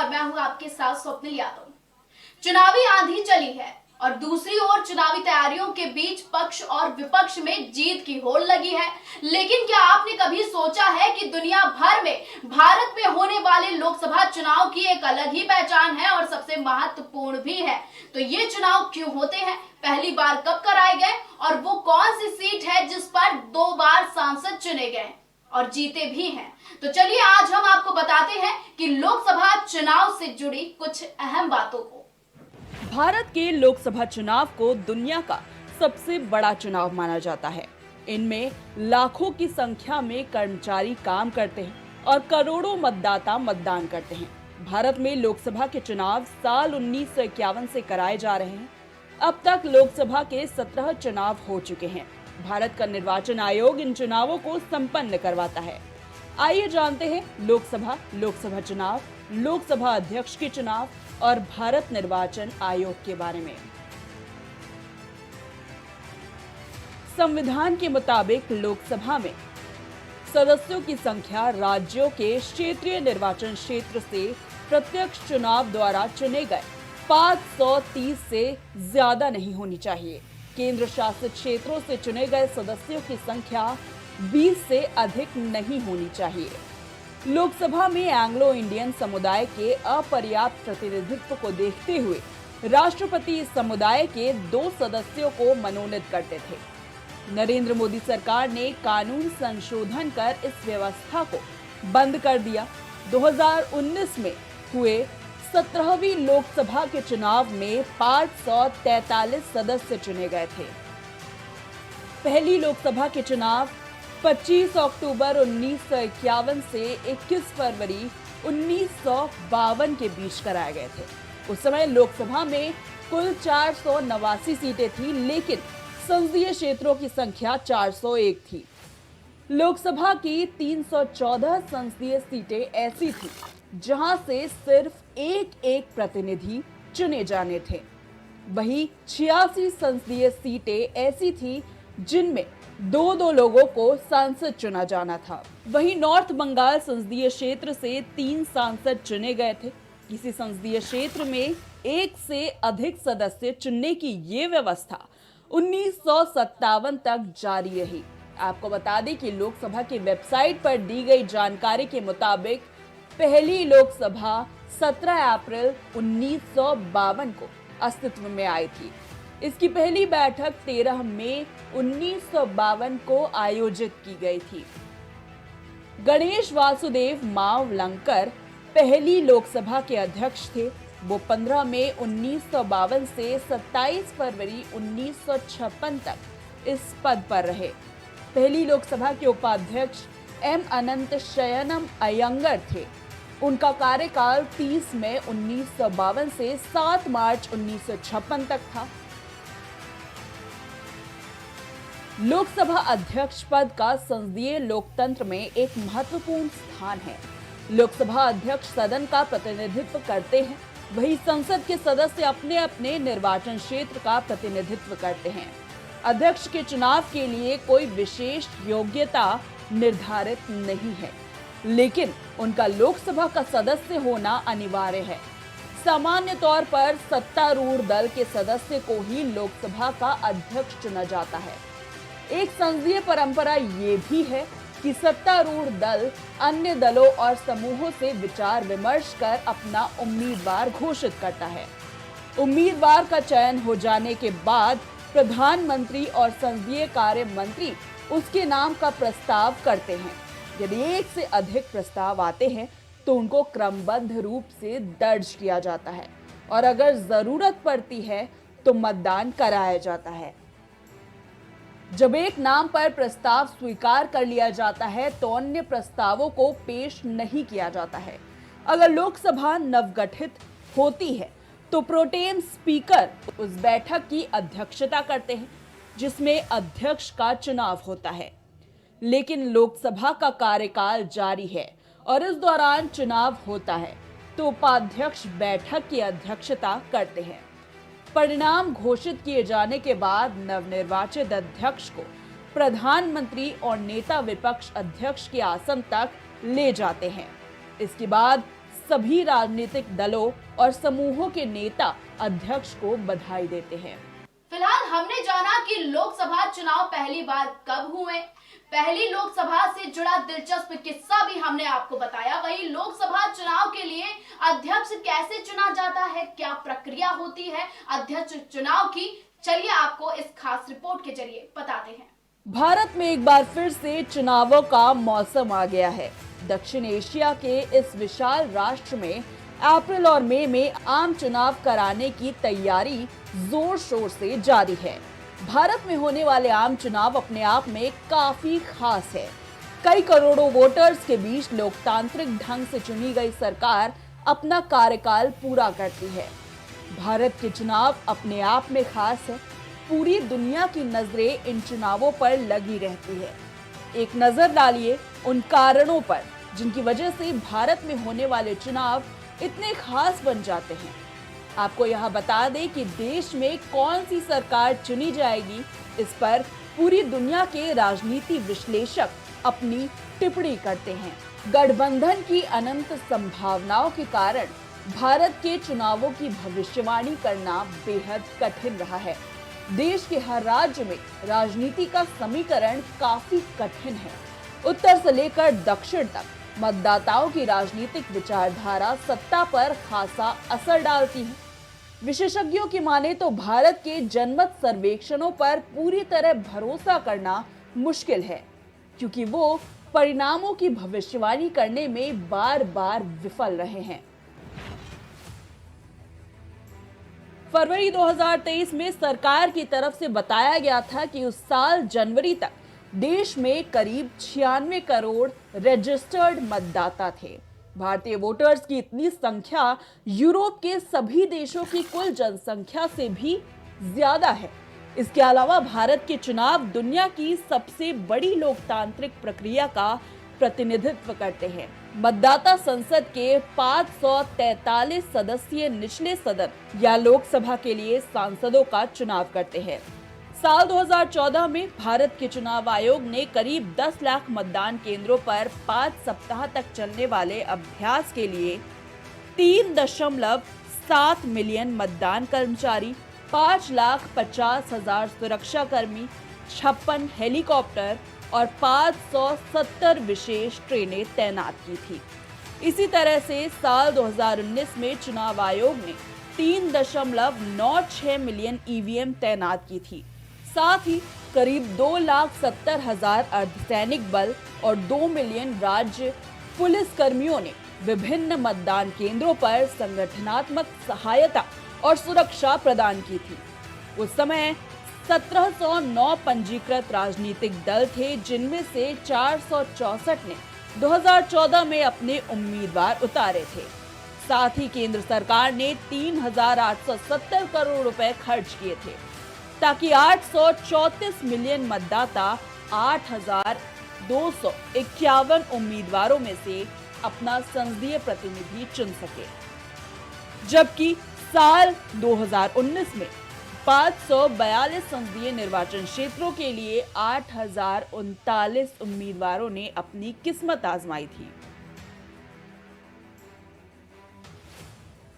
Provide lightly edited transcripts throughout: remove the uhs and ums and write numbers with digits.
और मैं हूं आपके साथ स्वप्निल यादव। चुनावी आंधी चली है और दूसरी ओर चुनावी तैयारियों के बीच पक्ष और विपक्ष में जीत की होड़ लगी है। लेकिन क्या आपने कभी सोचा है कि दुनिया भर में भारत में होने वाले लोकसभा चुनाव की एक अलग ही पहचान है और सबसे महत्वपूर्ण भी है। तो ये चुनाव क्यों होते हैं, पहली बार कब कराए गए और वो कौन सी सीट है जिस पर 2 बार सांसद चुने गए और जीते भी हैं। तो चलिए आज हम आपको बताते हैं कि लोकसभा चुनाव से जुड़ी कुछ अहम बातों को। भारत के लोकसभा चुनाव को दुनिया का सबसे बड़ा चुनाव माना जाता है। इनमें लाखों की संख्या में कर्मचारी काम करते हैं और करोड़ों मतदाता मतदान करते हैं। भारत में लोकसभा के चुनाव साल 1951 से कराए जा रहे हैं। अब तक लोकसभा के 17 चुनाव हो चुके हैं। भारत का निर्वाचन आयोग इन चुनावों को संपन्न करवाता है। आइए जानते हैं लोकसभा चुनाव, लोकसभा अध्यक्ष के चुनाव और भारत निर्वाचन आयोग के बारे में। संविधान के मुताबिक लोकसभा में सदस्यों की संख्या राज्यों के क्षेत्रीय निर्वाचन क्षेत्र से प्रत्यक्ष चुनाव द्वारा चुने गए 530 से ज्यादा नहीं होनी चाहिए। केंद्र शासित क्षेत्रों से चुने गए सदस्यों की संख्या 20 से अधिक नहीं होनी चाहिए। लोकसभा में एंग्लो इंडियन समुदाय के अपर्याप्त प्रतिनिधित्व को देखते हुए राष्ट्रपति इस समुदाय के 2 सदस्यों को मनोनीत करते थे। नरेंद्र मोदी सरकार ने कानून संशोधन कर इस व्यवस्था को बंद कर दिया। 2019 में हुए 17वीं लोकसभा के चुनाव में 543 सदस्य चुने गए थे। पहली लोकसभा के चुनाव 25 अक्टूबर 1951 से 21 फरवरी 1952 के बीच कराए गए थे। उस समय लोकसभा में कुल 489 सीटें थी, लेकिन संसदीय क्षेत्रों की संख्या 401 थी। लोकसभा की 314 संसदीय सीटें ऐसी थी जहां से सिर्फ एक प्रतिनिधि चुने जाने थे। वहीं 86 संसदीय सीटें ऐसी थी जिनमें 2 लोगों को सांसद चुना जाना था। वहीं नॉर्थ बंगाल संसदीय क्षेत्र से 3 सांसद चुने गए थे। किसी संसदीय क्षेत्र में 1 से अधिक सदस्य चुनने की ये व्यवस्था 1957 तक जारी रही। आपको बता दें कि लोकसभा की वेबसाइट पर दी गई जानकारी के मुताबिक पहली लोकसभा 17 अप्रैल 1952 को अस्तित्व में आई थी। इसकी पहली बैठक 13 मई 1952 को आयोजित की गई थी। गणेश वासुदेव मावलंकर पहली लोकसभा के अध्यक्ष थे। वो 15 मई 1952 से 27 फरवरी 1956 तक इस पद पर रहे। पहली लोकसभा के उपाध्यक्ष एम अनंत शयनम अयंगर थे। उनका कार्यकाल 30 मई 1952 से 7 मार्च 1956 तक था। लोकसभा अध्यक्ष पद का संसदीय लोकतंत्र में एक महत्वपूर्ण स्थान है। लोकसभा अध्यक्ष सदन का प्रतिनिधित्व करते हैं, वही संसद के सदस्य अपने अपने निर्वाचन क्षेत्र का प्रतिनिधित्व करते हैं। अध्यक्ष के चुनाव के लिए कोई विशेष योग्यता निर्धारित नहीं है, लेकिन उनका लोकसभा का सदस्य होना अनिवार्य है। सामान्य तौर पर सत्तारूढ़ दल के सदस्य को ही लोकसभा का अध्यक्ष चुना जाता है। एक संसदीय परंपरा ये भी है कि सत्तारूढ़ दल अन्य दलों और समूहों से विचार विमर्श कर अपना उम्मीदवार घोषित करता है। उम्मीदवार का चयन हो जाने के बाद प्रधानमंत्री और संसदीय कार्य मंत्री उसके नाम का प्रस्ताव करते हैं। यदि 1 से अधिक प्रस्ताव आते हैं तो उनको क्रमबद्ध रूप से दर्ज किया जाता है और अगर जरूरत पड़ती है तो मतदान कराया जाता है। जब एक नाम पर प्रस्ताव स्वीकार कर लिया जाता है तो अन्य प्रस्तावों को पेश नहीं किया जाता है। अगर लोकसभा नवगठित होती है तो प्रोटेम स्पीकर उस बैठक की अध्यक्षता करते हैं, जिसमें अध्यक्ष का चुनाव होता है। लेकिन लोकसभा का कार्यकाल जारी है और इस दौरान चुनाव होता है तो उपाध्यक्ष बैठक की अध्यक्षता करते हैं। परिणाम घोषित किए जाने के बाद नवनिर्वाचित अध्यक्ष को प्रधानमंत्री और नेता विपक्ष अध्यक्ष के आसन तक ले जाते हैं। इसके बाद सभी राजनीतिक दलों और समूहों के नेता अध्यक्ष को बधाई देते हैं। फिलहाल हमने जाना कि लोकसभा चुनाव पहली बार कब हुए, पहली लोकसभा से जुड़ा दिलचस्प किस्सा भी हमने आपको बताया। वहीं लोकसभा चुनाव के लिए अध्यक्ष कैसे चुना जाता है, क्या प्रक्रिया होती है अध्यक्ष चुनाव की, चलिए आपको इस खास रिपोर्ट के जरिए बताते हैं। भारत में एक बार फिर से चुनावों का मौसम आ गया है। दक्षिण एशिया के इस विशाल राष्ट्र में अप्रैल और मई में आम चुनाव कराने की तैयारी जोर शोर से जारी है। भारत में होने वाले आम चुनाव अपने आप में काफी खास है। कई करोड़ों वोटर्स के बीच लोकतांत्रिक ढंग से चुनी गई सरकार अपना कार्यकाल पूरा करती है। भारत के चुनाव अपने आप में खास है। पूरी दुनिया की नजरें इन चुनावों पर लगी रहती है। एक नजर डालिए उन कारणों पर जिनकी वजह से भारत में होने वाले चुनाव इतने खास बन जाते हैं। आपको यह बता दें कि देश में कौन सी सरकार चुनी जाएगी, इस पर पूरी दुनिया के राजनीति विश्लेषक अपनी टिप्पणी करते हैं। गठबंधन की अनंत संभावनाओं के कारण भारत के चुनावों की भविष्यवाणी करना बेहद कठिन रहा है। देश के हर राज्य में राजनीति का समीकरण काफी कठिन है। उत्तर से लेकर दक्षिण तक मतदाताओं की राजनीतिक विचारधारा सत्ता पर खासा असर डालती है। विशेषज्ञों की माने तो भारत के जनमत सर्वेक्षणों पर पूरी तरह भरोसा करना मुश्किल है, क्योंकि वो परिणामों की भविष्यवाणी करने में बार बार विफल रहे हैं। फरवरी 2023 में सरकार की तरफ से बताया गया था कि उस साल जनवरी तक देश में करीब 96 करोड़ रजिस्टर्ड मतदाता थे। भारतीय वोटर्स की इतनी संख्या यूरोप के सभी देशों की कुल जनसंख्या से भी ज्यादा है। इसके अलावा भारत के चुनाव दुनिया की सबसे बड़ी लोकतांत्रिक प्रक्रिया का प्रतिनिधित्व करते हैं। मतदाता संसद के 543 सदस्यीय निचले सदन या लोकसभा के लिए सांसदों का चुनाव करते हैं। साल 2014 में भारत के चुनाव आयोग ने करीब 10 लाख मतदान केंद्रों पर 5 सप्ताह तक चलने वाले अभ्यास के लिए 3.7 मिलियन मतदान कर्मचारी, 5,50,000 सुरक्षा कर्मी, 56 हेलीकॉप्टर और 570 विशेष ट्रेनें तैनात की थी। इसी तरह से साल 2019 में चुनाव आयोग ने 3.96 मिलियन ईवीएम तैनात की थी। साथ ही करीब 2,70,000 अर्धसैनिक बल और 2 मिलियन राज्य पुलिस कर्मियों ने विभिन्न मतदान केंद्रों पर संगठनात्मक सहायता और सुरक्षा प्रदान की थी। उस समय 1709 पंजीकृत राजनीतिक दल थे, जिनमें से 464 ने 2014 में अपने उम्मीदवार उतारे थे। साथ ही केंद्र सरकार ने 3,870 करोड़ रुपए खर्च किए थे ताकि 834 मिलियन मतदाता 8,251 उम्मीदवारों में से अपना संसदीय प्रतिनिधि चुन सके। जबकि साल 2019 में 542 संसदीय निर्वाचन क्षेत्रों के लिए 8,039 उम्मीदवारों ने अपनी किस्मत आजमाई थी।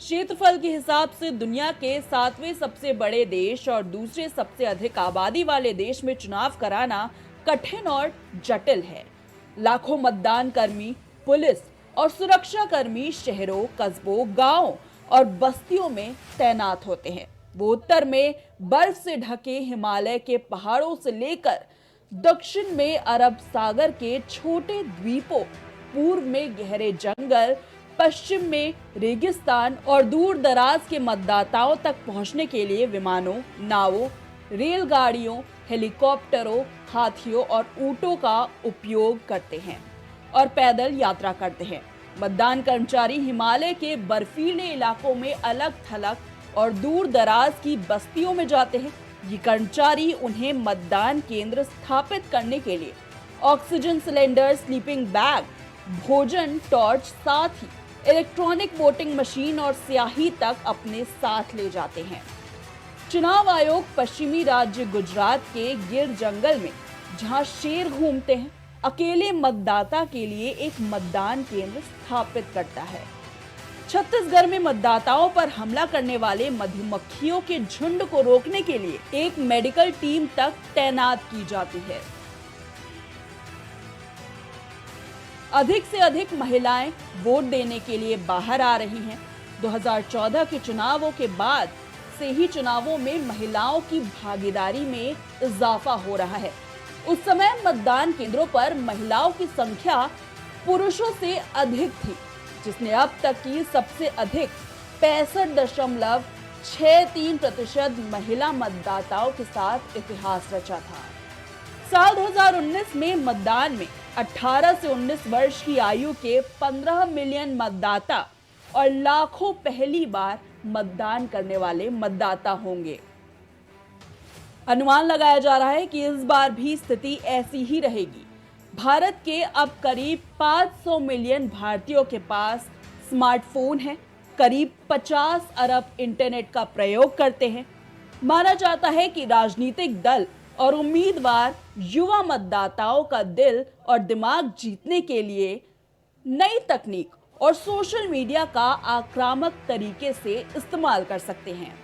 क्षेत्रफल के हिसाब से दुनिया के 7वें सबसे बड़े देश और दूसरे सबसे अधिक आबादी वाले देश में चुनाव कराना कठिन और जटिल है। लाखों मतदान कर्मी, पुलिस और सुरक्षा कर्मी शहरों, कस्बों, गांवों और बस्तियों में तैनात होते हैं। वो उत्तर में बर्फ से ढके हिमालय के पहाड़ों से लेकर दक्षिण में अरब सागर के छोटे द्वीपों, पूर्व में गहरे जंगल, पश्चिम में रेगिस्तान और दूर दराज के मतदाताओं तक पहुंचने के लिए विमानों, नावों, रेलगाड़ियों, हेलीकॉप्टरों, हाथियों और ऊंटों का उपयोग करते हैं और पैदल यात्रा करते हैं। मतदान कर्मचारी हिमालय के बर्फीले इलाकों में अलग थलग और दूर दराज की बस्तियों में जाते हैं। ये कर्मचारी उन्हें मतदान केंद्र स्थापित करने के लिए ऑक्सीजन सिलेंडर, स्लीपिंग बैग, भोजन, टॉर्च, साथ ही इलेक्ट्रॉनिक वोटिंग मशीन और स्याही तक अपने साथ ले जाते हैं। चुनाव आयोग पश्चिमी राज्य गुजरात के गिर जंगल में, जहां शेर घूमते हैं, अकेले मतदाता के लिए एक मतदान केंद्र स्थापित करता है। छत्तीसगढ़ में मतदाताओं पर हमला करने वाले मधुमक्खियों के झुंड को रोकने के लिए एक मेडिकल टीम तक तैनात की जाती है। अधिक से अधिक महिलाएं वोट देने के लिए बाहर आ रही हैं। 2014 के चुनावों के बाद से ही चुनावों में महिलाओं की भागीदारी में इजाफा हो रहा है। उस समय मतदान केंद्रों पर महिलाओं की संख्या पुरुषों से अधिक थी, जिसने अब तक की सबसे अधिक 65.63% महिला मतदाताओं के साथ इतिहास रचा था। साल 2019 में मतदान में 18 से 19 वर्ष की आयु के 15 मिलियन मतदाता और लाखों पहली बार मतदान करने वाले मतदाता होंगे। अनुमान लगाया जा रहा है कि इस बार भी स्थिति ऐसी ही रहेगी। भारत के अब करीब 500 मिलियन भारतीयों के पास स्मार्टफोन है, करीब 50 अरब इंटरनेट का प्रयोग करते हैं। माना जाता है कि राजनीतिक दल और उम्मीदवार युवा मतदाताओं का दिल और दिमाग जीतने के लिए नई तकनीक और सोशल मीडिया का आक्रामक तरीके से इस्तेमाल कर सकते हैं।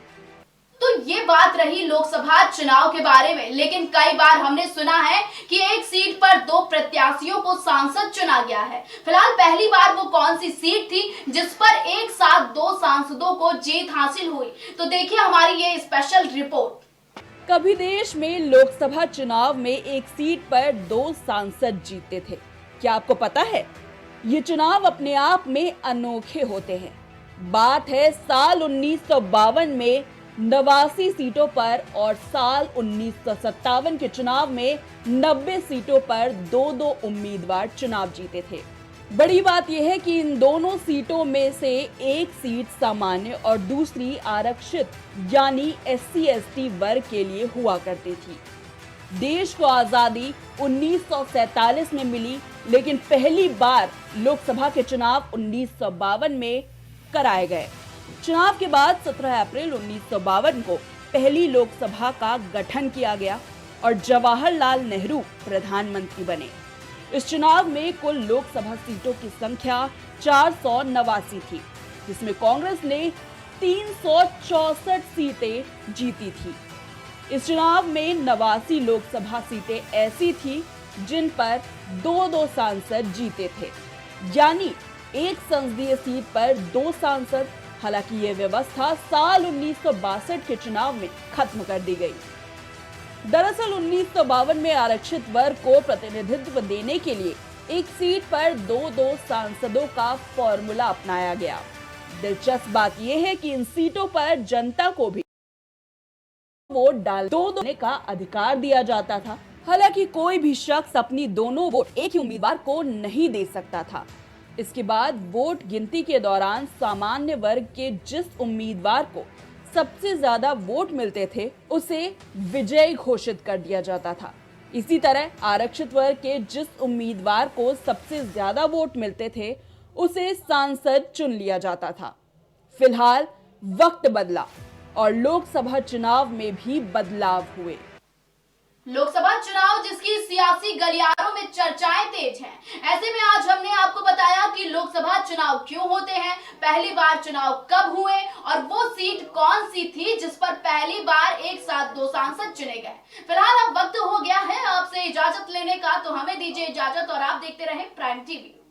तो ये बात रही लोकसभा चुनाव के बारे में, लेकिन कई बार हमने सुना है कि एक सीट पर 2 प्रत्याशियों को सांसद चुना गया है। फिलहाल पहली बार वो कौन सी सीट थी जिस पर एक साथ 2 सांसदों को जीत हासिल हुई? तो देखिए हमारी ये स्पेशल रिपोर्ट। कभी देश में लोकसभा चुनाव में एक सीट पर 2 सांसद जीतते थे। क्या आपको पता है? ये चुनाव अपने आप में अनोखे होते हैं। बात है साल 1952 में 89 सीटों पर और साल 1957 के चुनाव में 90 सीटों पर 2-2 उम्मीदवार चुनाव जीते थे। बड़ी बात यह है कि इन दोनों सीटों में से एक सीट सामान्य और दूसरी आरक्षित यानी SC/ST वर्ग के लिए हुआ करती थी। देश को आजादी 1947 में मिली, लेकिन पहली बार लोकसभा के चुनाव 1952 में कराए गए। चुनाव के बाद 17 अप्रैल 1952 को पहली लोकसभा का गठन किया गया और जवाहरलाल नेहरू प्रधानमंत्री बने। इस चुनाव में कुल लोकसभा सीटों की संख्या 489 थी, जिसमें कांग्रेस ने 364 सीटें जीती थी। इस चुनाव में 89 लोकसभा सीटें ऐसी थी जिन पर 2-2 सांसद जीते थे, यानी एक संसदीय सीट पर 2 सांसद। हालांकि ये व्यवस्था साल 1962 के चुनाव में खत्म कर दी गई। दरअसल 1952 में आरक्षित वर्ग को प्रतिनिधित्व देने के लिए एक सीट पर 2-2 सांसदों का फॉर्मूला अपनाया गया। दिलचस्प बात यह है कि इन सीटों पर जनता को भी वोट डाल 2 देने का अधिकार दिया जाता था। हालांकि कोई भी शख्स अपनी दोनों वोट एक ही उम्मीदवार को नहीं दे सकता था। इसके बाद वोट गिनती के दौरान सामान्य वर्ग के जिस उम्मीदवार को सबसे ज्यादा वोट मिलते थे उसे विजयी घोषित कर दिया जाता था। इसी तरह आरक्षित वर्ग के जिस उम्मीदवार को सबसे ज्यादा वोट मिलते थे उसे सांसद चुन लिया जाता था। फिलहाल वक्त बदला और लोकसभा चुनाव में भी बदलाव हुए। लोकसभा चुनाव जिसकी सियासी गलियारों में चर्चाएं तेज हैं, ऐसे में आज हमने आपको बताया कि लोकसभा चुनाव क्यों होते हैं, पहली बार चुनाव कब हुए और वो सीट कौन सी थी जिस पर पहली बार एक साथ 2 सांसद चुने गए। फिलहाल अब वक्त हो गया है आपसे इजाजत लेने का, तो हमें दीजिए इजाजत और आप देखते रहें प्राइम टीवी।